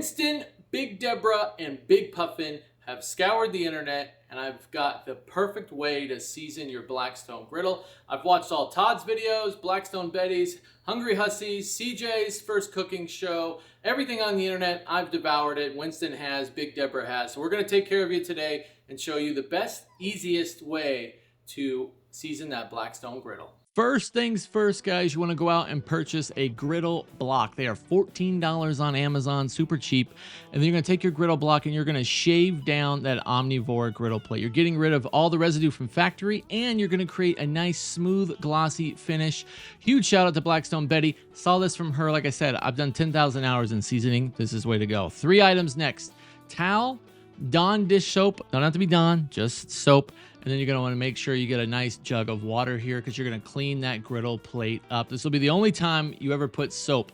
Winston, Big Deborah, and Big Puffin have scoured the internet, and I've got the perfect way to season your Blackstone Griddle. I've watched all Todd's videos, Blackstone Betty's, Hungry Hussey's, CJ's first cooking show, everything on the internet. I've devoured it. Winston has, Big Deborah has. So we're going to take care of you today and show you the best, easiest way to season that Blackstone Griddle. First things first, guys, you want to go out and purchase a griddle block. They are $14 on Amazon, super cheap. And then you're going to take your griddle block and you're going to shave down that Omnivore griddle plate. You're getting rid of all the residue from factory and you're going to create a nice, smooth, glossy finish. Huge shout out to Blackstone Betty. Saw this from her. Like I said, I've done 10,000 hours in seasoning. This is the way to go. 3 items next. Towel, Dawn dish soap. Don't have to be Dawn, just soap. And then you're going to want to make sure you get a nice jug of water here because you're going to clean that griddle plate up. This will be the only time you ever put soap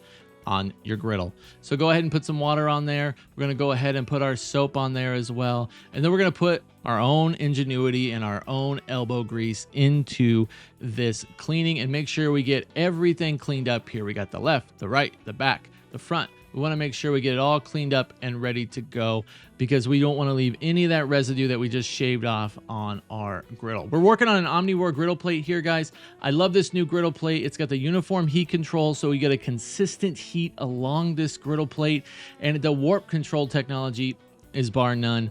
on your griddle. So go ahead and put some water on there. We're going to go ahead and put our soap on there as well. And then we're going to put our own ingenuity and our own elbow grease into this cleaning and make sure we get everything cleaned up here. We got the left, the right, the back, the front. We want to make sure we get it all cleaned up and ready to go because we don't want to leave any of that residue that we just shaved off on our griddle. We're working on an Omnivore griddle plate here, guys. I love this new griddle plate. It's got the uniform heat control, so we get a consistent heat along this griddle plate, and the warp control technology is bar none.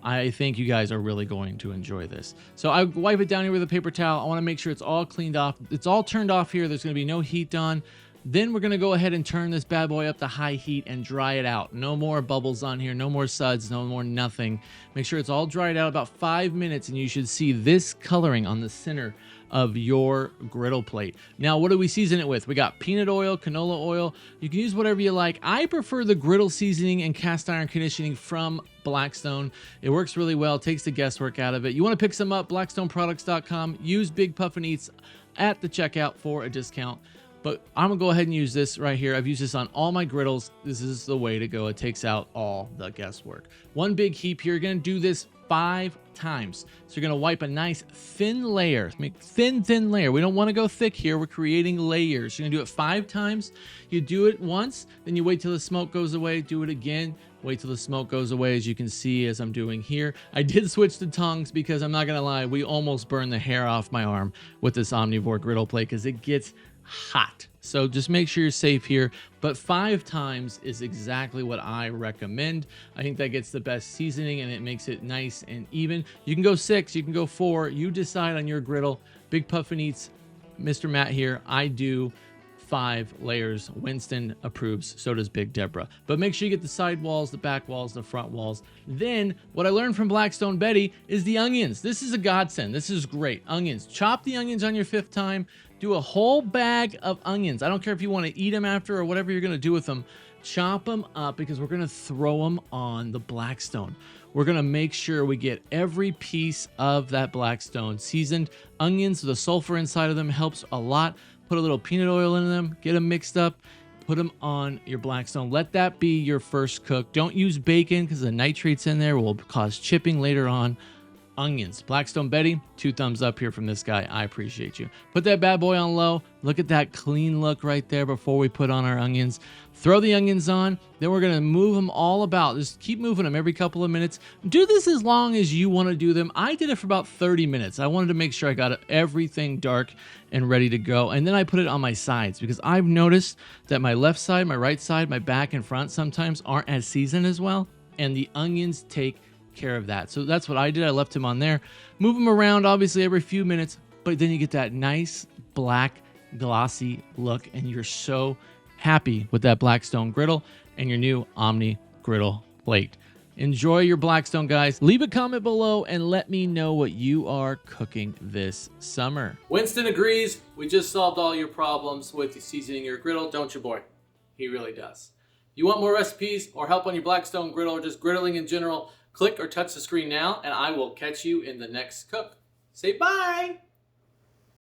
I think you guys are really going to enjoy this. So I wipe it down here with a paper towel. I want to make sure it's all cleaned off. It's all turned off here. There's going to be no heat on. Then we're going to go ahead and turn this bad boy up to high heat and dry it out. No more bubbles on here, no more suds, no more nothing. Make sure it's all dried out about 5 minutes and you should see this coloring on the center of your griddle plate. Now, what do we season it with? We got peanut oil, canola oil. You can use whatever you like. I prefer the griddle seasoning and cast iron conditioning from Blackstone. It works really well, takes the guesswork out of it. You want to pick some up, blackstoneproducts.com. Use Big Puffin Eats at the checkout for a discount. But I'm going to go ahead and use this right here. I've used this on all my griddles. This is the way to go. It takes out all the guesswork. One big heap here. You're going to do this 5 times. So you're going to wipe a nice thin layer. Make thin layer. We don't want to go thick here. We're creating layers. You're going to do it 5 times. You do it once, then you wait till the smoke goes away. Do it again. Wait till the smoke goes away, as you can see as I'm doing here. I did switch to tongs because I'm not going to lie, we almost burned the hair off my arm with this Omnivore griddle plate because it gets hot. So just make sure you're safe here, but 5 times is exactly what I recommend. I think that gets the best seasoning and it makes it nice and even. You can go 6, you can go 4, you decide on your griddle. Big Puffin Eats, Mr. Matt here, I do 5 layers. Winston approves, so does Big Deborah. But make sure you get the side walls, the back walls, the front walls. Then what I learned from Blackstone Betty is the onions. This is a godsend. This is great. Onions. Chop the onions on your 5th time. Do a whole bag of onions. I don't care if you want to eat them after or whatever you're going to do with them. Chop them up because we're going to throw them on the Blackstone. We're going to make sure we get every piece of that Blackstone seasoned. Onions, the sulfur inside of them helps a lot. Put a little peanut oil in them, get them mixed up, put them on your Blackstone. Let that be your first cook. Don't use bacon because the nitrates in there will cause chipping later on. Onions. Blackstone Betty, 2 thumbs up here from this guy. I appreciate you. Put that bad boy on low. Look at that clean look right there before we put on our onions. Throw the onions on. Then we're going to move them all about. Just keep moving them every couple of minutes. Do this as long as you want to do them. I did it for about 30 minutes. I wanted to make sure I got everything dark and ready to go. And then I put it on my sides because I've noticed that my left side, my right side, my back and front sometimes aren't as seasoned as well. And the onions take care of that. So that's what I did. I left him on there. Move them around obviously every few minutes, but then you get that nice black glossy look and you're so happy with that Blackstone griddle and your new Omni griddle plate. Enjoy your Blackstone, guys. Leave a comment below and let me know what you are cooking this summer. Winston agrees. We just solved all your problems with seasoning your griddle, don't you, boy? He really does. You want more recipes or help on your Blackstone griddle or just griddling in general? Click or touch the screen now, and I will catch you in the next cook. Say bye!